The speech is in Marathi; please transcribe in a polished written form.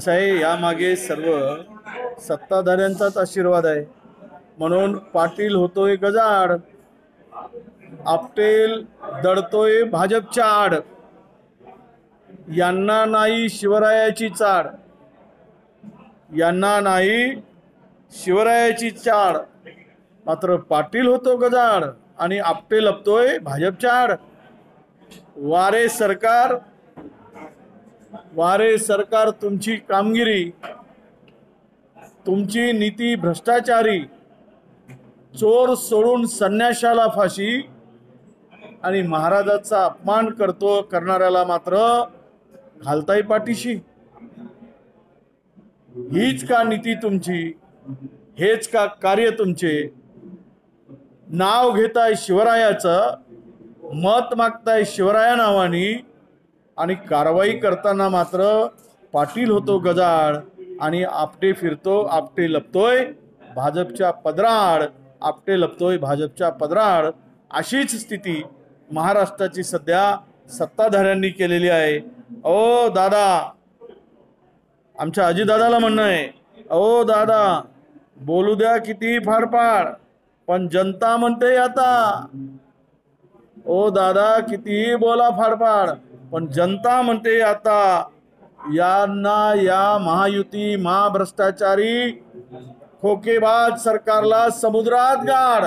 कसं आहे, यामागे सर्व सत्ताधाऱ्यांचाच आशीर्वाद आहे. म्हणून पाटील होतोय गजाड, आपटेल दडतोय भाजपच्या आड. यांना नाही शिवरायाची चाड, यांना नाही शिवरायाची चाड. मात्र पाटील होतो गजाड आणि आपटे लपतोय भाजपच्या आड. वारे सरकार तुमची कामगिरी, तुमची नीती भ्रष्टाचारी. चोर सोडून संन्याशाला फाशी आणि महाराजाचा अपमान करणाऱ्याला मात्र घालताय पाठीशी. हीच का नीती तुमची, हेच का कार्य तुमचे. नाव घेताय शिवरायाचं, मत मागताय शिवराया नावानी आणि कारवाई करताना मात्र पाटील होतो गजाड आणि आपटे लपतोय भाजपच्या पदराड. आपटे लपतोय भाजपच्या पदराड. अशीच स्थिती महाराष्ट्राची सध्या सत्ताधाऱ्यांनी केलेली आहे. ओ दादा, आमच्या अजितदादाला म्हणणं आहे, ओ दादा बोलू द्या किती फाडफाड, पण जनता म्हणते आता. ओ दादा कितीही बोला फाडफाड, पण जनता म्हणते आता. यांना, या महायुती महाभ्रष्टाचारी खोकेबाज सरकारला समुद्रात गाड.